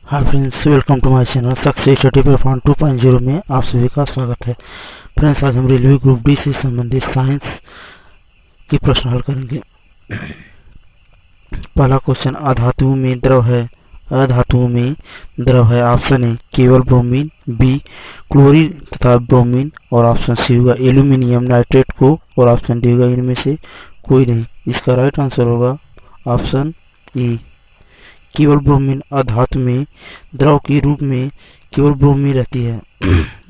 Hi friends, welcome to my channel success study platform 2.0 में आप सभी का स्वागत है। फ्रेंड्स, आज हम रेलवे ग्रुप डी से संबंधित साइंस की प्रश्न हल करेंगे। पहला क्वेश्चन, अधातुओं में द्रव है। अधातुओं में द्रव है। ऑप्शन ए केवल ब्रोमीन, बी क्लोरीन तथा ब्रोमीन और ऑप्शन सी होगा एल्यूमिनियम नाइट्रेट को और ऑप्शन डी होगा इनमें से कोई नहीं। इसका राइट आंसर होगा ऑप्शन ए केवल ब्रोमीन। अधातु में द्रव के रूप में केवल ब्रोमीन रहती है।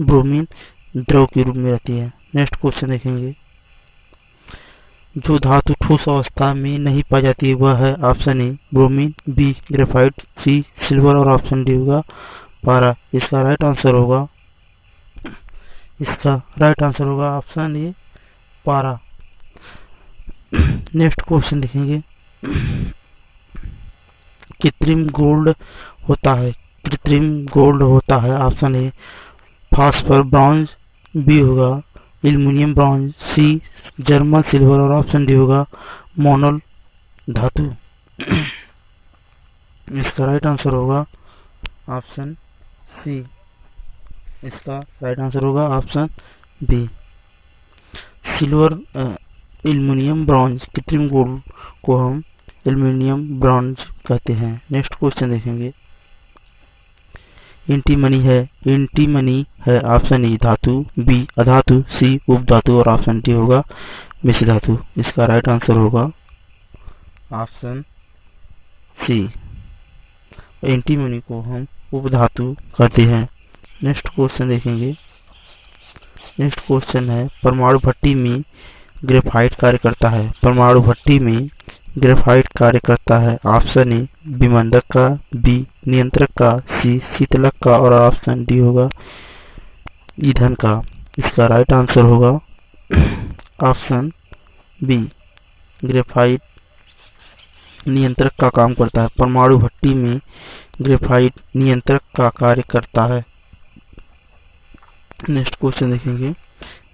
ब्रोमीन द्रव के रूप में रहती है। नेक्स्ट क्वेश्चन देखेंगे, जो धातु ठोस अवस्था में नहीं पाई जाती वह है। Option A bromine, B graphite, C silver और ऑप्शन डी होगा पारा। इसका राइट आंसर होगा ऑप्शन ए पारा। नेक्स्ट क्वेश्चन देखेंगे, कृत्रिम गोल्ड होता है। Option A phosphor bronze, B होगा aluminium bronze, C German silver और ऑप्शन डी होगा मोनल धातु। इसका राइट आंसर होगा ऑप्शन सी। इसका राइट आंसर होगा option B silver. Aluminium bronze कृत्रिम गोल्ड को हम एल्युमिनियम ब्रॉन्ज कहते हैं। नेक्स्ट क्वेश्चन देखेंगे, एंटीमनी है। ऑप्शन ए धातु, बी अधातु, सी उपधातु और ऑप्शन डी होगा मिश्र धातु। इसका राइट आंसर होगा ऑप्शन सी। एंटीमनी को हम उपधातु कहते हैं। नेक्स्ट क्वेश्चन देखेंगे, नेक्स्ट क्वेश्चन है, परमाणु भट्टी में ग्रेफाइट कार्य करता है। परमाणु भट्टी में ग्रेफाइट कार्य करता है। ऑप्शन ए विमंदक का, बी नियंत्रक का, सी शीतलक का और ऑप्शन डी होगा ईंधन का। इसका राइट आंसर होगा ऑप्शन बी ग्रेफाइट नियंत्रक का काम करता है। परमाणु भट्टी में ग्रेफाइट नियंत्रक का कार्य करता है। नेक्स्ट क्वेश्चन देखेंगे,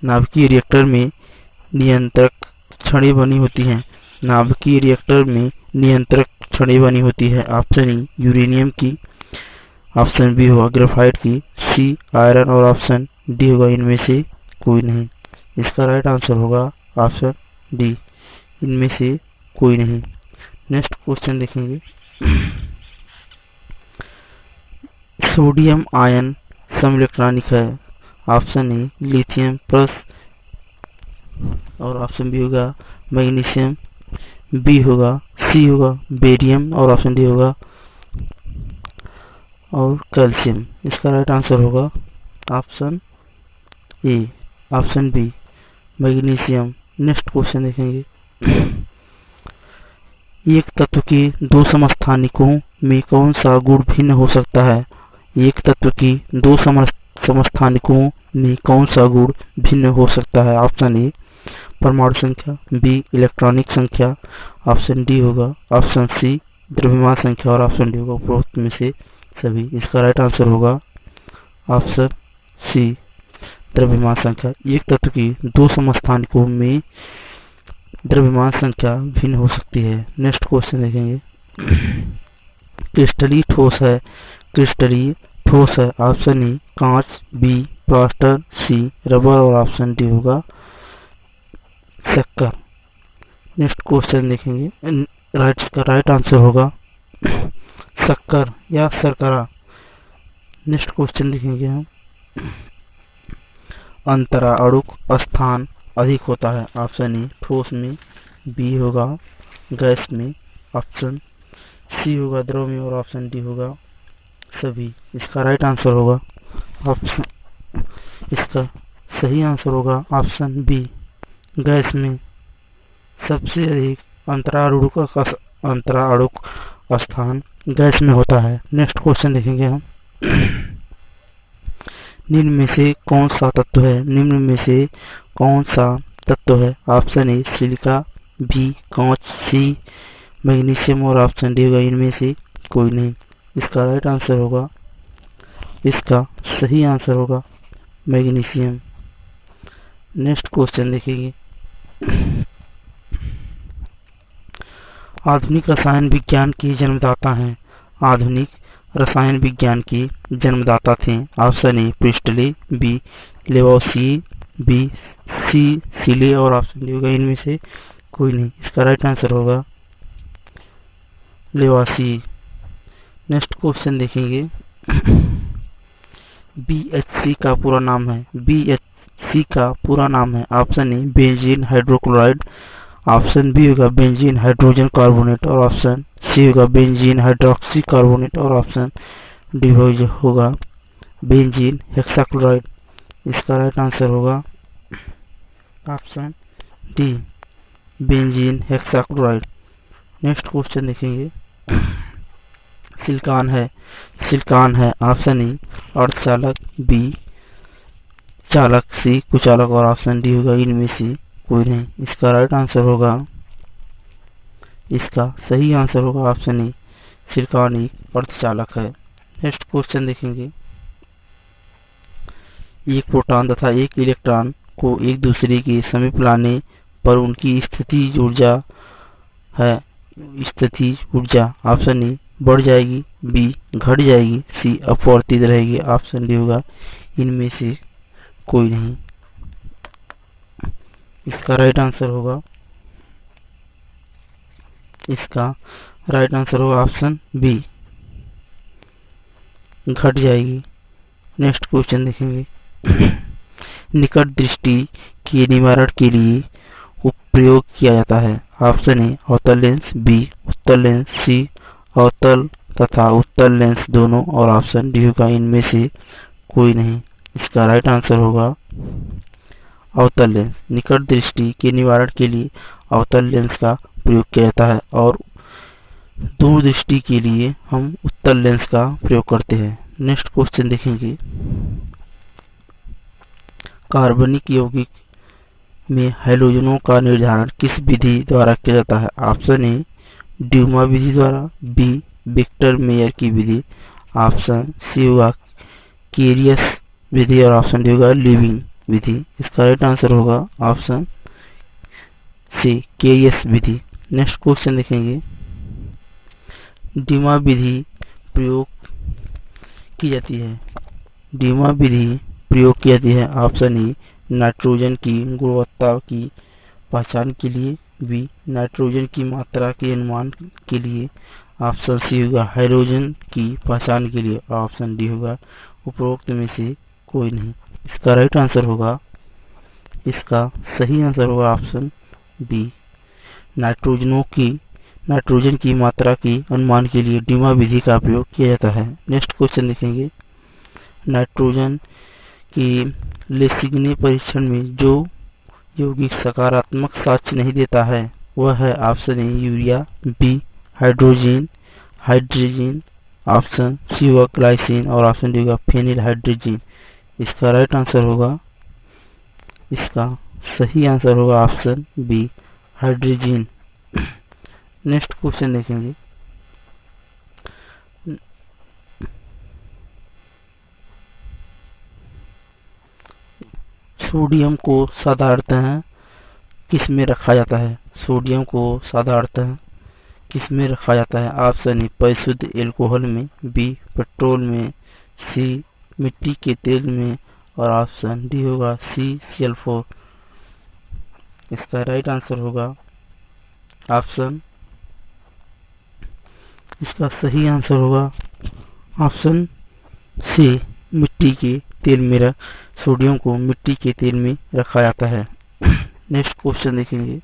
नाभिकीय रिएक्टर में नियंत्रक छड़ें बनी होती हैं। नाभिकीय रिएक्टर में नियंत्रक छड़ें बनी होती है। ऑप्शन ए यूरेनियम की, ऑप्शन बी होगा ग्रेफाइट की, सी आयरन और ऑप्शन डी होगा इनमें से कोई नहीं। इसका राइट आंसर होगा ऑप्शन डी इनमें से कोई नहीं। नेक्स्ट क्वेश्चन देखेंगे, सोडियम आयन समइलेक्ट्रॉनिक है। ऑप्शन ए लिथियम प्लस और ऑप्शन बी होगा मैग्नीशियम, बी होगा, सी होगा बेरियम और ऑप्शन डी होगा और कैल्शियम। इसका राइट आंसर होगा option A option B magnesium. Next question देखेंगे, एक तत्व के दो समस्थानिकों में कौन सा गुण भिन्न हो सकता है। एक तत्व की दो समस्थानिकों में कौन सा गुण भिन्न हो सकता है। ऑप्शन ए परमाणु संख्या, बी इलेक्ट्रॉनिक संख्या, ऑप्शन डी होगा ऑप्शन सी द्रव्यमान संख्या और ऑप्शन डी होगा उपरोक्त में से सभी। इसका राइट आंसर होगा ऑप्शन सी द्रव्यमान संख्या। एक तत्व की दो समस्थानिकों में द्रव्यमान संख्या भिन्न हो सकती है। नेक्स्ट क्वेश्चन देखेंगे, क्रिस्टलीय ठोस है। ऑप्शन ए कांच, बी प्लास्टर, सी रबर और ऑप्शन डी होगा शक्कर। नेक्स्ट क्वेश्चन देखेंगे, राइट आंसर होगा शक्कर या शर्करा। नेक्स्ट क्वेश्चन देखेंगे हम, अंतरा अणुक स्थान अधिक होता है। ऑप्शन ए ठोस में, बी होगा गैस में, ऑप्शन सी होगा द्रव में और ऑप्शन डी होगा सभी। इसका राइट आंसर होगा इसका सही आंसर होगा ऑप्शन बी गैस में सबसे अधिक अंतराणुक स्थान गैस में होता है। नेक्स्ट क्वेश्चन देखेंगे हम, निम्न में से कौन सा तत्व है। ऑप्शन ए सिलिका, बी कांच, सी मैग्नीशियम और ऑप्शन डी होगा इनमें से कोई नहीं। इसका राइट आंसर होगा इसका सही आंसर होगा मैग्नीशियम। नेक्स्ट क्वेश्चन देखेंगे, आधुनिक रसायन विज्ञान के जन्मदाता हैं। आधुनिक रसायन विज्ञान के जन्मदाता थे? Option A Priestley, B Lavoisier, B C Scheele और ऑप्शन डी होगा इनमें से कोई नहीं। इसका राइट आंसर होगा लेवोसिए। नेक्स्ट क्वेश्चन देखेंगे। BHC का पूरा नाम है, BHC का पूरा नाम है। Option A benzene hydrochloride, option B होगा बेंजीन हाइड्रोजन कार्बोनेट और ऑप्शन सी होगा बेंजीन हाइड्रोक्सी कार्बोनेट और ऑप्शन डी होगा बेंजीन हेक्साक्लोराइड। इसका राइट आंसर होगा option D benzene hexachloride. Next question देखेंगे। सिलिकॉन है ऑप्शन ए अर्धचालक, बी चालक, सी कुचालक और ऑप्शन डी होगा इनमें से कोई नहीं। इसका राइट आंसर होगा, इसका सही आंसर होगा ऑप्शन ए सिलिकॉन एक अर्धचालक है। नेक्स्ट क्वेश्चन देखेंगे। एक प्रोटॉन तथा एक इलेक्ट्रॉन को एक दूसरे के समीप लाने पर उनकी स्थितिज ऊर्जा ऑप्शन ए बढ़ जाएगी, बी घट जाएगी, सी अपवर्तित रहेगी, ऑप्शन डी होगा इनमें से कोई नहीं। इसका राइट आंसर होगा, इसका राइट आंसर होगा ऑप्शन बी घट जाएगी। नेक्स्ट क्वेश्चन देखेंगे। निकट दृष्टि के निवारण के लिए प्रयोग किया जाता है? ऑप्शन ए अवतल लेंस, बी उत्तल लेंस, सी अवतल तथा उत्तल लेंस दोनों और ऑप्शन डी होगा इनमें से कोई नहीं। इसका राइट आंसर होगा अवतल लेंस। निकट दृष्टि के निवारण के लिए अवतल लेंस का प्रयोग किया जाता है और दूर दृष्टि के लिए हम उत्तल लेंस का प्रयोग करते हैं। नेक्स्ट क्वेश्चन देखेंगे। कार्बनिक यौगिक में हैलोजनों का निर्धारण किस विधि द्वारा किया जाता है? ऑप्शन ए ड्यूमा विधि द्वारा, बी विक्टर मेयर की विधि, ऑप्शन सी होगा केरियस विधि और ऑप्शन डी होगा लीविंग विधि। इसका राइट आंसर होगा ऑप्शन सी केरियस विधि। नेक्स्ट क्वेश्चन देखेंगे। ड्यूमा विधि प्रयोग की जाती है, ड्यूमा विधि प्रयोग की जाती है ऑप्शन ए नाइट्रोजन की गुणवत्ता की पहचान के लिए, बी नाइट्रोजन की मात्रा के अनुमान के लिए, ऑप्शन सी होगा हाइड्रोजन की पहचान के लिए, ऑप्शन डी होगा उपरोक्त में से कोई नहीं। इसका राइट आंसर होगा, इसका सही आंसर होगा ऑप्शन बी नाइट्रोजन की मात्रा के अनुमान के लिए ड्यूमा विधि का प्रयोग किया जाता है। नेक्स्ट क्वेश्चन देखेंगे। नाइट्रोजन के लेसिग्ने परीक्षण में जो यौगिक सकारात्मक साक्ष्य नहीं देता है वह है option A urea, B hydrogen, option C होगा ग्लाइसिन और ऑप्शन डी होगा फेनिल हाइड्रोजन। इसका राइट आंसर होगा, इसका सही आंसर होगा option B hydrogen. Next question देखेंगे। सोडियम को साधारणतः किस में रखा जाता है? सोडियम को साधारणतः किस में रखा जाता है? ऑप्शन ए परिशुद्ध एल्कोहल में, बी पेट्रोल में, सी मिट्टी के तेल में और ऑप्शन डी होगा सी सल्फर। इसका राइट आंसर होगा ऑप्शन, इसका सही आंसर होगा ऑप्शन सी मिट्टी के तेल में सोडियम को मिट्टी के तेल में रखा जाता है। नेक्स्ट क्वेश्चन देखेंगे।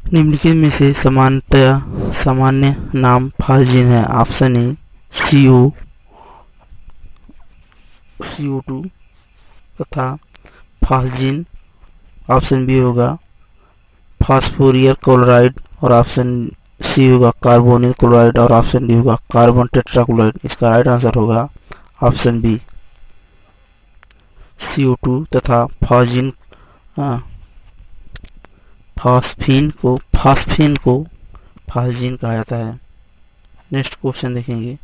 निम्नलिखित में से सामान्य नाम फास्जिन है? ऑप्शन ए CO2 तथा फास्जिन, ऑप्शन बी होगा फास्फोरियर क्लोराइड और ऑप्शन सी होगा कार्बोनिल क्लोराइड और ऑप्शन डी होगा कार्बन टेट्राक्लोराइड। इसका राइट आंसर होगा ऑप्शन बी CO2 तथा फास्जिन फास्फीन को फास्जिन कहा जाता है। नेक्स्ट क्वेश्चन देखेंगे।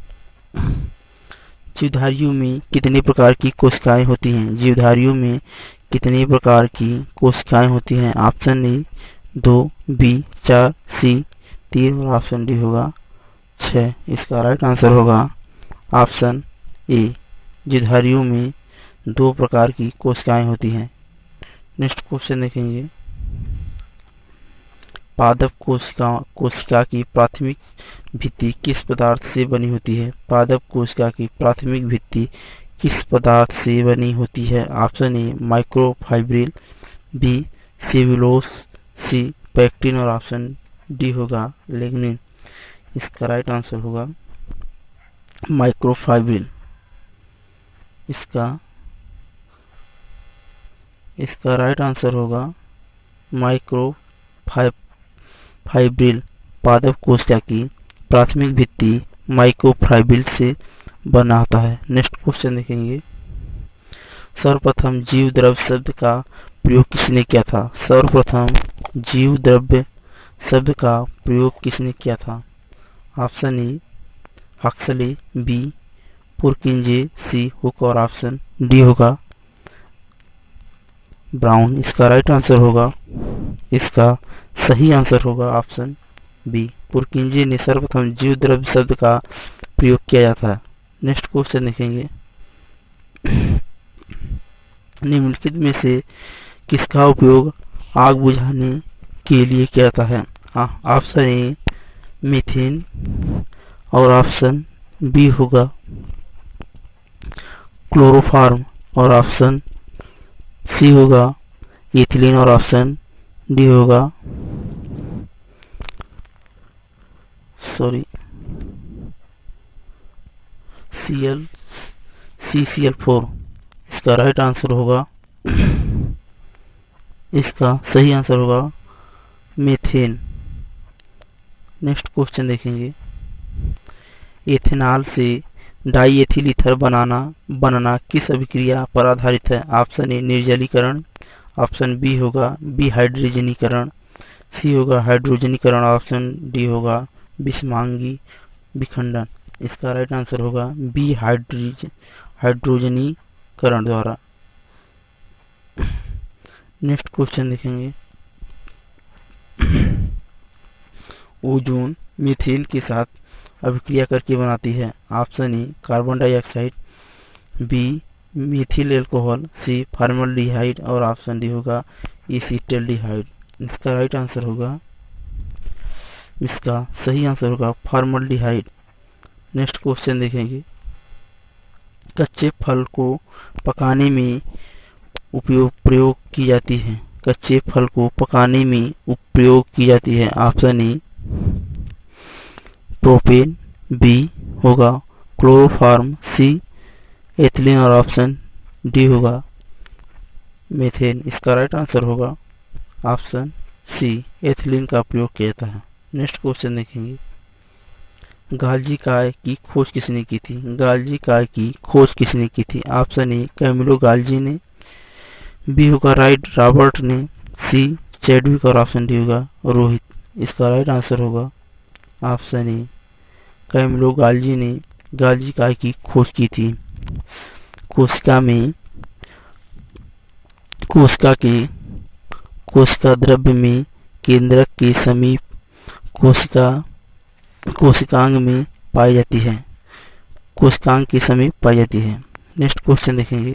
जीवधारियों में कितने प्रकार की कोशिकाएं होती हैं? जीवधारियों में कितने प्रकार की कोशिकाएं होती हैं? ऑप्शन ए 2, बी 4, सी 3 और ऑप्शन डी होगा 6। इसका राइट आंसर होगा ऑप्शन ए। जिधारियों में 2 प्रकार की कोशिकाएं होती हैं। नेक्स्ट क्वेश्चन देखेंगे। पादप कोशिका की प्राथमिक भित्ति किस पदार्थ से बनी होती है? पादप कोशिका की प्राथमिक भित्ति किस पदार्थ से बनी होती है? Option A microfibril, B cellulose, C pectin और ऑप्शन डी होगा लिग्निन। इसका राइट आंसर होगा माइक्रोफाइब्रिल। इसका राइट आंसर होगा माइक्रोफाइब्रिल। पादप कोशिका की प्राथमिक भित्ति माइक्रोफाइब्रिल से बना होता है। नेक्स्ट क्वेश्चन देखेंगे। सर्वप्रथम जीव द्रव्य शब्द का प्रयोग किसने किया था? सर्वप्रथम जीव द्रव्य शब्द का प्रयोग किसने किया था? Option A Huxley, B Purkinje, C Hooke और ऑप्शन डी होगा ब्राउन। इसका राइट आंसर होगा, इसका सही आंसर होगा ऑप्शन बी। पुरकिंजे ने सर्वप्रथम जीव द्रव्य शब्द का प्रयोग किया जाता है। नेक्स्ट क्वेश्चन देखेंगे। निम्नलिखित में से किसका उपयोग आग बुझाने के लिए किया जाता है? ऑप्शन ए मीथेन और ऑप्शन बी होगा क्लोरोफॉर्म और ऑप्शन सी होगा एथिलीन और ऑप्शन डी होगा CCl4। इसका राइट आंसर होगा, इसका सही आंसर होगा मीथेन। नेक्स्ट क्वेश्चन देखेंगे। एथेनॉल से डाई एथिल ईथर बनना किस अभिक्रिया पर आधारित है? ऑप्शन ए निर्जलीकरण, ऑप्शन बी होगा विहाइड्रोजनीकरण, सी होगा हाइड्रोजनीकरण, ऑप्शन डी होगा विषमांगी विखंडन। इसका राइट आंसर होगा बी हाइड्रोजनीकरण द्वारा। नेक्स्ट क्वेश्चन देखेंगे। ओजोन मीथेन के साथ अभिक्रिया करके बनाती है। Option A carbon dioxide, B methyl alcohol, C formaldehyde और ऑप्शन डी होगा एसीटल्डिहाइड। इसका राइट आंसर होगा, इसका सही आंसर होगा फॉर्मल्डिहाइड। नेक्स्ट क्वेश्चन देखेंगे। कच्चे फल को पकाने में प्रयोग की जाती है। कच्चे फल को पकाने में उपयोग की जाती है। ऑप्शन ए प्रोपेन, बी होगा क्लोरोफॉर्म, सी एथिलीन और ऑप्शन डी होगा मीथेन। इसका राइट आंसर होगा ऑप्शन सी एथिलीन का प्रयोग किया जाता है। नेक्स्ट क्वेश्चन देखेंगे। गाल्जी काय की खोज किसने की थी? गाल्जी काय की खोज किसने की थी? ऑप्शन ए कैमिलो गाल्जी ने, बी होगा राइट रॉबर्ट ने, सी चैडविक और ऑप्शन डी होगा रोहित। इसका राइट आंसर होगा ऑप्शन ए कैमिलो गाल्जी ने गाल्जी काय की खोज की थी। कोशिका द्रव्य में केंद्रक के समीप कोशिकांग में पाई जाती है। कोशिकांग के समीप पाई जाती है। नेक्स्ट क्वेश्चन देखेंगे।